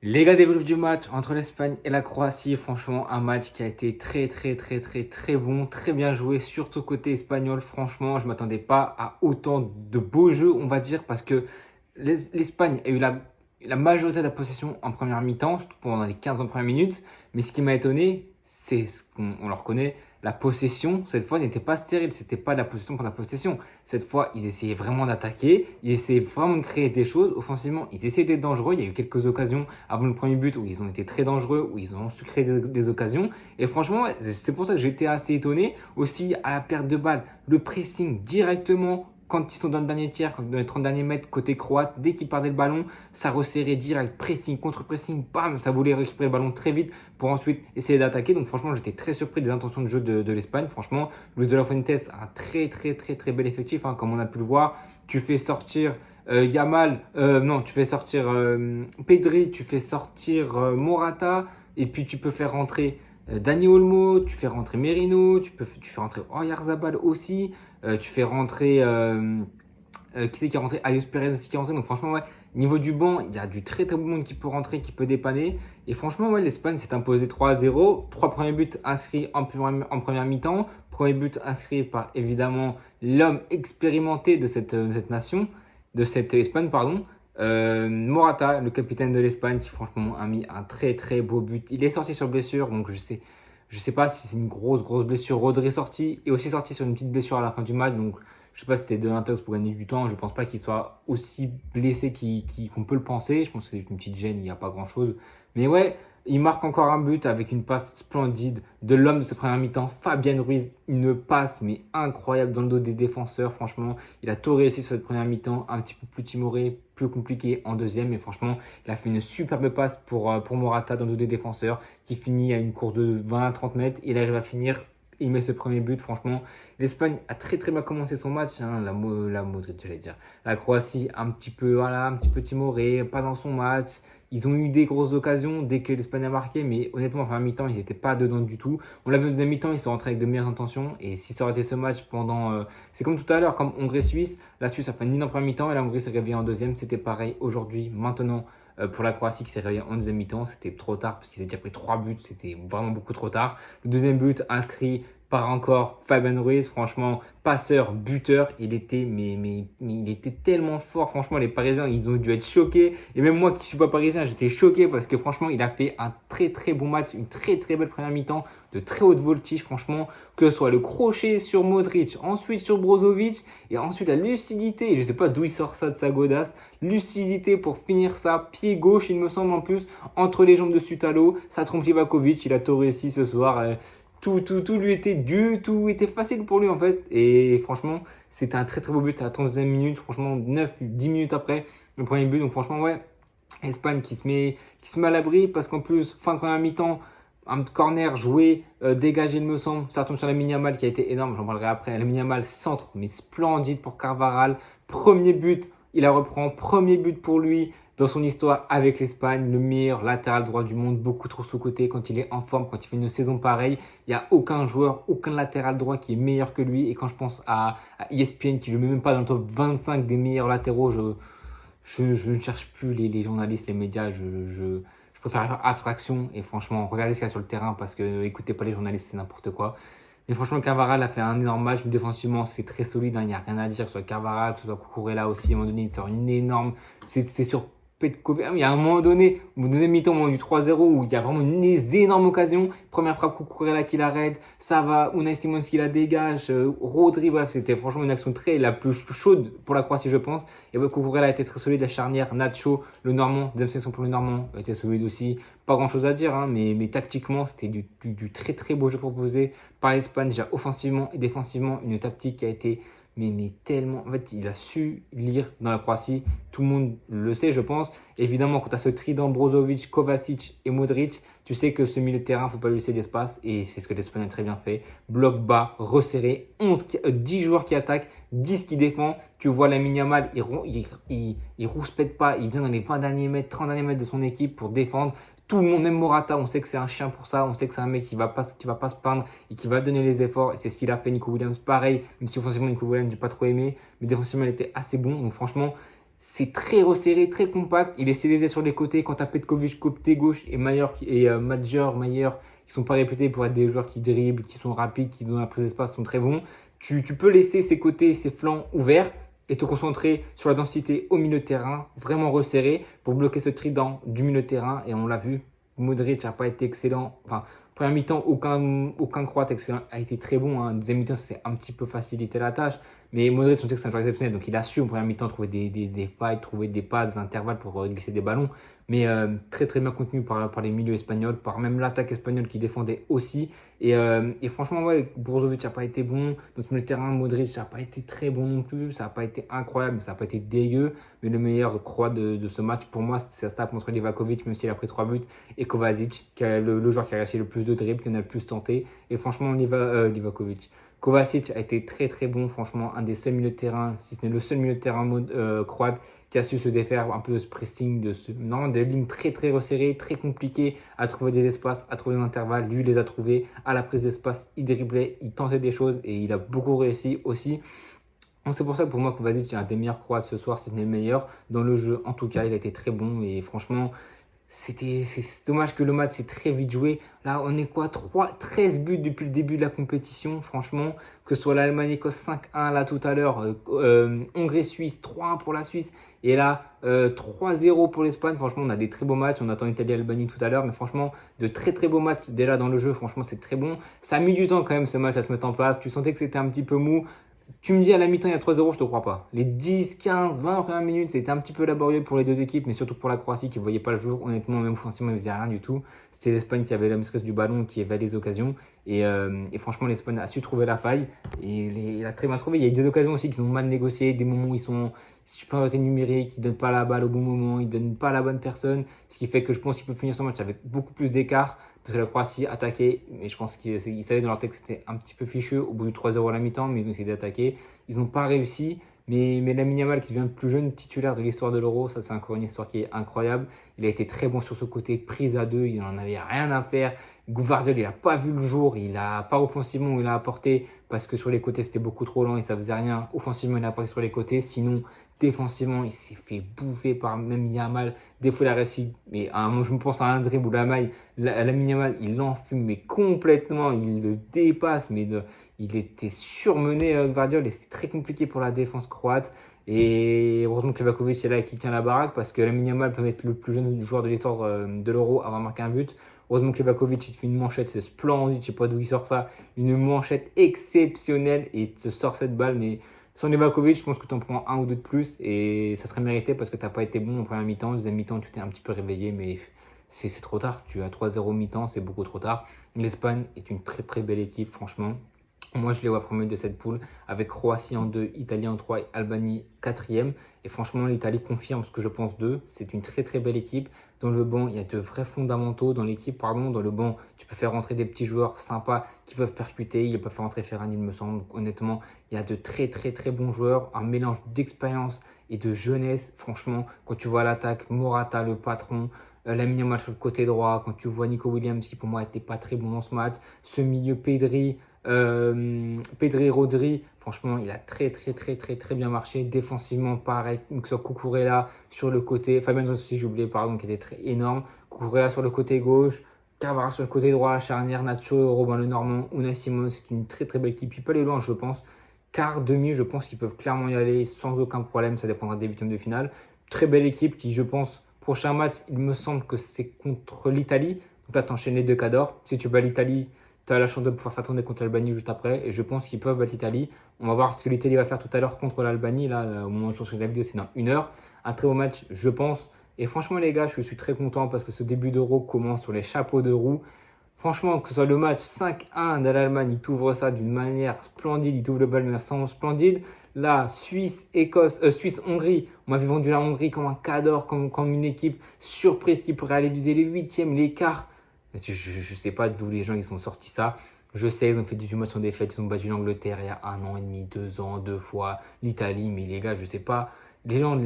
Les gars, débrief du match entre l'Espagne et la Croatie. Franchement, un match qui a été très bon, très bien joué, surtout côté espagnol. Franchement, je ne m'attendais pas à autant de beaux jeux, on va dire, parce que l'Espagne a eu la majorité de la possession en première mi-temps, surtout pendant les 15 premières minutes. Mais ce qui m'a étonné, c'est ce qu'on le reconnaît, la possession, cette fois, n'était pas stérile. C'était pas de la possession pour la possession. Cette fois, ils essayaient vraiment d'attaquer. Ils essayaient vraiment de créer des choses. Offensivement, ils essayaient d'être dangereux. Il y a eu quelques occasions avant le premier but où ils ont été très dangereux, où ils ont su créer des occasions. Et franchement, ouais, c'est pour ça que j'étais assez étonné. Aussi, à la perte de balle, le pressing directement quand ils sont dans le dernier tiers, dans les 30 derniers mètres côté croate, dès qu'ils perdaient le ballon, ça resserrait direct, pressing, contre-pressing, bam, ça voulait récupérer le ballon très vite pour ensuite essayer d'attaquer. Donc franchement, j'étais très surpris des intentions de jeu de l'Espagne. Franchement, Luis de la Fuentes a un très bel effectif, hein, comme on a pu le voir. Tu fais sortir Yamal, non, tu fais sortir Pedri, tu fais sortir Morata, et puis tu peux faire rentrer Dani Olmo, tu fais rentrer Merino, tu fais rentrer Oyarzabal aussi. Tu fais rentrer. Qui c'est qui est rentré? Ayos Perez aussi qui est rentré. Donc, franchement, ouais, niveau du banc, il y a du très bon monde qui peut rentrer, qui peut dépanner. Et franchement, ouais, l'Espagne s'est imposée 3-0. Trois premiers buts inscrits en première mi-temps. Premier but inscrit par évidemment l'homme expérimenté de cette nation, de cette Espagne, pardon. Morata, le capitaine de l'Espagne, qui franchement a mis un très beau but. Il est sorti sur blessure, donc je sais pas si c'est une grosse blessure. Rodri est sorti et aussi sorti sur une petite blessure à la fin du match. Donc, je sais pas si c'était de l'intox pour gagner du temps. Je pense pas qu'il soit aussi blessé qu'on peut le penser. Je pense que c'est une petite gêne, il n'y a pas grand chose. Mais ouais, il marque encore un but avec une passe splendide de l'homme de sa première mi-temps, Fabien Ruiz. Une passe, mais incroyable dans le dos des défenseurs. Franchement, il a tout réussi sur cette première mi-temps. Un petit peu plus timoré, plus compliqué en deuxième. Mais franchement, il a fait une superbe passe pour Morata dans le dos des défenseurs qui finit à une course de 20 à 30 mètres. Il arrive à finir. Il met ce premier but, franchement. L'Espagne a très bien commencé son match, hein, la Modric, j'allais dire. La Croatie, un petit peu timorée, pas dans son match. Ils ont eu des grosses occasions dès que l'Espagne a marqué, mais honnêtement, en première mi-temps, ils n'étaient pas dedans du tout. On l'a vu en deuxième mi-temps, ils sont rentrés avec de meilleures intentions. Et si ça aurait été ce match pendant. C'est comme tout à l'heure, comme Hongrie-Suisse. La Suisse a fait une ligne en première mi-temps et la Hongrie s'est réveillée en deuxième. C'était pareil aujourd'hui, maintenant. Pour la Croatie qui s'est réveillée en deuxième mi-temps, c'était trop tard parce qu'ils avaient déjà pris 3 buts, c'était vraiment beaucoup trop tard. Le deuxième but inscrit par encore Fabien Ruiz, franchement, passeur, buteur, mais il était tellement fort. Franchement, les Parisiens, ils ont dû être choqués. Et même moi qui ne suis pas parisien, j'étais choqué parce que franchement, il a fait un très bon match, une très belle première mi-temps, de très haute voltige, franchement, que ce soit le crochet sur Modric, ensuite sur Brozovic, et ensuite la lucidité, je ne sais pas d'où il sort ça de sa godasse, lucidité pour finir ça, pied gauche, il me semble en plus, entre les jambes de Sutalo, ça trompe Livakovic, il a tout réussi ce soir. Tout lui était dû, tout était facile pour lui en fait. Et franchement, c'était un très beau but à la 32e minute. Franchement, 9-10 minutes après le premier but. Donc franchement, ouais, Espagne qui se met à l'abri parce qu'en plus, fin de première mi-temps, un corner joué, dégagé, il me semble. Ça retombe sur la Yamal qui a été énorme. J'en parlerai après. La Yamal centre, mais splendide pour Carvaral. Premier but, il la reprend. Premier but pour lui dans son histoire avec l'Espagne, le meilleur latéral droit du monde, beaucoup trop sous-coté quand il est en forme, quand il fait une saison pareille. Il n'y a aucun joueur, aucun latéral droit qui est meilleur que lui. Et quand je pense à ESPN qui ne le met même pas dans le top 25 des meilleurs latéraux, je ne cherche plus les journalistes, les médias. Je préfère faire abstraction et franchement, regardez ce qu'il y a sur le terrain parce que écoutez pas les journalistes, c'est n'importe quoi. Mais franchement, Carvaral a fait un énorme match. Défensivement, c'est très solide. Il n'y a rien à dire. Que ce soit Carvaral, que ce soit Cucurella aussi. À un moment donné, il sort une énorme. C'est sur Petkovic. Il y a un moment donné, au deuxième mi-temps, au moment du 3-0, où il y a vraiment une énorme occasion. Première frappe, Cucurella qui l'arrête. Ça va, Unai Simons qui la dégage. Rodri, bref, c'était franchement une action la plus chaude pour la Croatie, je pense. Et ouais, Cucurella a été très solide. La charnière, Nacho, le Normand, deuxième sélection pour le Normand, a été solide aussi. Pas grand chose à dire, hein, mais tactiquement, c'était du très beau jeu proposé par l'Espagne, déjà offensivement et défensivement, une tactique qui a été mais tellement. En fait, il a su lire dans la Croatie. Tout le monde le sait, je pense. Évidemment, quand tu as ce trident Brozovic, Kovacic et Modric, tu sais que ce milieu de terrain, il ne faut pas lui laisser d'espace. Et c'est ce que l'Espagne a très bien fait. Bloc bas, resserré, 10 joueurs qui attaquent, 10 qui défendent. Tu vois la Yamal, il rouspète pas. Il vient dans les 20 derniers mètres, 30 derniers mètres de son équipe pour défendre. Tout le monde, même Morata, on sait que c'est un chien pour ça. On sait que c'est un mec qui va pas se plaindre et qui va donner les efforts. Et c'est ce qu'il a fait Nico Williams. Pareil, même si offensivement, Nico Williams, je n'ai pas trop aimé. Mais défensivement, il était assez bon. Donc franchement, C'est très resserré, très compact. Il est scellé sur les côtés. Quand tu as Petkovic côté gauche et Mayer, qui sont pas réputés pour être des joueurs qui dribblent, qui sont rapides, qui donnent la prise d'espace, sont très bons. Tu peux laisser ses côtés, ses flancs ouverts et te concentrer sur la densité au milieu de terrain, vraiment resserré pour bloquer ce trident du milieu de terrain. Et on l'a vu, Modric n'a pas été excellent. Enfin, première mi-temps, aucun Croate excellent a été très bon. Hein. Deuxième mi-temps, c'est un petit peu facilité la tâche. Mais Modric, on sait que c'est un joueur exceptionnel, donc il a su en première mi-temps trouver des failles, trouver des passes, des intervalles pour glisser des ballons. Mais très très bien contenu par les milieux espagnols, par même l'attaque espagnole qui défendait aussi. Et franchement, ouais, Brozovic n'a pas été bon. Dans ce milieu de terrain, Modric n'a pas été très bon non plus. Ça n'a pas été incroyable, mais ça n'a pas été dégueu. Mais le meilleur croate de ce match, pour moi, c'est ça contre Livakovic, même s'il a pris 3 buts. Et Kovacic, qui est le joueur qui a réussi le plus de dribbles, qui en a le plus tenté. Et franchement, Livakovic. Kovacic a été très très bon, franchement, un des seuls milieux de terrain, si ce n'est le seul milieu de terrain croate qui a su se défaire un peu de ce pressing, des lignes très très resserrées, très compliquées à trouver des espaces, à trouver des intervalles. Lui, il les a trouvés à la prise d'espace, il driblait, il tentait des choses et il a beaucoup réussi aussi. Donc c'est pour ça que pour moi, Kovacic est un des meilleurs Croates ce soir, si ce n'est le meilleur. Dans le jeu, en tout cas, il a été très bon et franchement, c'est dommage que le match est très vite joué. Là, on est quoi 13 buts depuis le début de la compétition, franchement. Que ce soit l'Allemagne-Écosse 5-1 là tout à l'heure, Hongrie-Suisse 3-1 pour la Suisse. Et là, 3-0 pour l'Espagne. Franchement, on a des très beaux matchs. On attend Italie-Albanie tout à l'heure. Mais franchement, de très très beaux matchs déjà dans le jeu. Franchement, c'est très bon. Ça a mis du temps quand même ce match à se mettre en place. Tu sentais que c'était un petit peu mou. Tu me dis à la mi-temps, il y a 3-0, je te crois pas. Les 10, 15, 20 premières minutes, c'était un petit peu laborieux pour les deux équipes, mais surtout pour la Croatie qui ne voyait pas le jour. Honnêtement, même offensivement, ils ne faisaient rien du tout. C'était l'Espagne qui avait la maîtrise du ballon, qui avait les occasions. Et franchement, l'Espagne a su trouver la faille. Et il a très bien trouvé. Il y a eu des occasions aussi qui sont mal négociées, des moments où ils sont supériorité numérique, ils ne donnent pas la balle au bon moment, ils ne donnent pas à la bonne personne. Ce qui fait que je pense qu'ils peuvent finir ce match avec beaucoup plus d'écart. Parce que la Croatie attaquait, mais je pense qu'ils savaient dans leur tête que c'était un petit peu fichu au bout du 3-0 à la mi-temps, mais ils ont essayé d'attaquer. Ils n'ont pas réussi, mais Lamine Yamal qui devient le plus jeune titulaire de l'histoire de l'Euro, ça c'est encore une histoire qui est incroyable. Il a été très bon sur ce côté, prise à deux, il n'en avait rien à faire. Gvardiol, il n'a pas vu le jour, il n'a pas offensivement, il a apporté parce que sur les côtés c'était beaucoup trop lent et ça faisait rien. Offensivement, il a apporté sur les côtés, sinon défensivement, il s'est fait bouffer par même Yamal. Des fois, il a réussi, mais moi, je me pense à un dribble où Lamine Yamal, il l'enfume, mais complètement, il le dépasse, il était surmené, Gvardiol, et c'était très compliqué pour la défense croate. Et heureusement que Livakovic est là et qui tient la baraque, parce que Lamine Yamal peut être le plus jeune joueur de l'histoire de l'Euro à avoir marqué un but. Heureusement que Livakovic, il fait une manchette, c'est splendide, je ne sais pas d'où il sort ça, une manchette exceptionnelle, et il te sort cette balle, mais sans Livakovic, je pense que tu en prends un ou deux de plus et ça serait mérité parce que tu n'as pas été bon en première mi-temps. Deuxième mi-temps, tu t'es un petit peu réveillé, mais c'est trop tard. Tu as 3-0 mi-temps, c'est beaucoup trop tard. L'Espagne est une très très belle équipe, franchement. Moi, je les vois premiers de cette poule avec Croatie en 2, Italie en 3 et Albanie 4e. Et franchement, l'Italie confirme ce que je pense d'eux. C'est une très très belle équipe. Dans le banc, il y a de vrais fondamentaux. Dans l'équipe, pardon, dans le banc, tu peux faire rentrer des petits joueurs sympas qui peuvent percuter. Ils peuvent faire rentrer Ferran, il me semble. Donc, honnêtement, il y a de très très très bons joueurs. Un mélange d'expérience et de jeunesse. Franchement, quand tu vois l'attaque, Morata, le patron, Lamine Yamal sur le côté droit, quand tu vois Nico Williams qui pour moi n'était pas très bon dans ce match, ce milieu Pedri Rodri, franchement, il a très très très très très bien marché. Défensivement, pareil, que ce soit Cucurella sur le côté, Fabien aussi, j'ai oublié, pardon, qui était très énorme. Cucurella sur le côté gauche, Carvara sur le côté droit, charnière, Nacho, Robin Lenormand, Unai Simon, c'est une très très belle équipe. Il peut aller loin, je pense. Quart, demi, je pense qu'ils peuvent clairement y aller sans aucun problème. Ça dépendra des huitièmes de finale. Très belle équipe qui, je pense, prochain match, il me semble que c'est contre l'Italie. Donc là, tu enchaînes les deux cadors. Si tu bats l'Italie, tu as la chance de pouvoir faire tourner contre l'Albanie juste après. Et je pense qu'ils peuvent battre l'Italie. On va voir ce que l'Italie va faire tout à l'heure contre l'Albanie. Là, au moment où je suis la vidéo, c'est dans 1 heure. Un très beau match, je pense. Et franchement, les gars, je suis très content parce que ce début d'Euro commence sur les chapeaux de roue. Franchement, que ce soit le match 5-1 de l'Allemagne, il t'ouvre ça d'une manière splendide. Il t'ouvre le bal d'une manière splendide. Là, Suisse-Hongrie, on m'avait vendu la Hongrie comme un cadre, comme une équipe surprise qui pourrait aller viser les huitièmes, les quarts. Je ne sais pas d'où les gens ils sont sortis ça. Je sais, ils ont fait 18 matchs sans défaite, ils ont battu l'Angleterre il y a 1 an et demi, 2 ans, 2 fois, l'Italie, mais les gars, je sais pas. Les gens,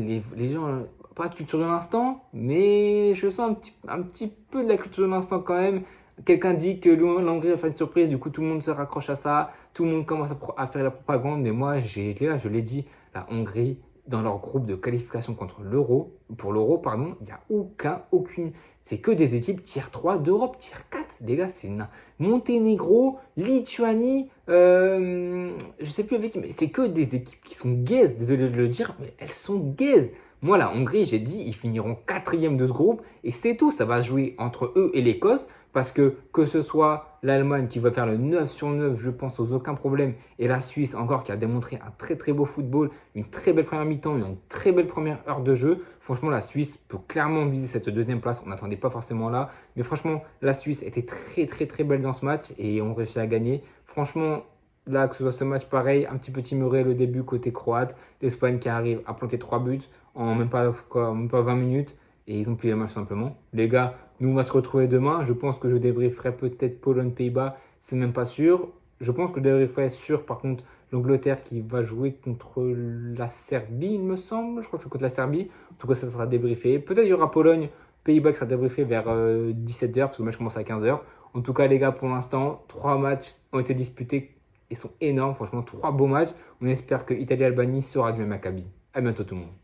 pas de culture de l'instant, mais je sens un petit peu de la culture de l'instant quand même. Quelqu'un dit que l'Hongrie va faire une surprise, du coup tout le monde se raccroche à ça, tout le monde commence à faire la propagande, mais moi, les gars, je l'ai dit, la Hongrie, dans leur groupe de qualification contre l'Euro, pour l'Euro, pardon, il n'y a aucune. C'est que des équipes tier 3 d'Europe, tier 4. Les gars, c'est Monténégro, Lituanie, je sais plus avec qui, mais c'est que des équipes qui sont gaze. Désolé de le dire, mais elles sont gaze. Moi, la Hongrie, j'ai dit, ils finiront quatrième de ce groupe et c'est tout. Ça va se jouer entre eux et l'Écosse parce que ce soit l'Allemagne qui va faire le 9 sur 9, je pense, sans aucun problème, et la Suisse encore qui a démontré un très très beau football, une très belle première mi-temps, une très belle première heure de jeu. Franchement, la Suisse peut clairement viser cette deuxième place. On n'attendait pas forcément là. Mais franchement, la Suisse était très très très belle dans ce match et on réussit à gagner. Franchement, là, que ce soit ce match pareil, un petit peu timoré le début côté croate. L'Espagne qui arrive à planter 3 buts en même pas 20 minutes. Et ils ont plié le match simplement. Les gars, nous on va se retrouver demain. Je pense que je débrieferai peut-être Pologne-Pays-Bas. C'est même pas sûr. Je pense que je débrieferai sûr par contre l'Angleterre qui va jouer contre la Serbie, il me semble. Je crois que c'est contre la Serbie. En tout cas, ça sera débriefé. Peut-être il y aura Pologne-Pays-Bas qui sera débriefé vers 17h parce que le match commence à 15h. En tout cas, les gars, pour l'instant, 3 matchs ont été disputés et sont énormes. Franchement, 3 beaux matchs. On espère que Italie-Albanie sera du même acabit. À bientôt tout le monde.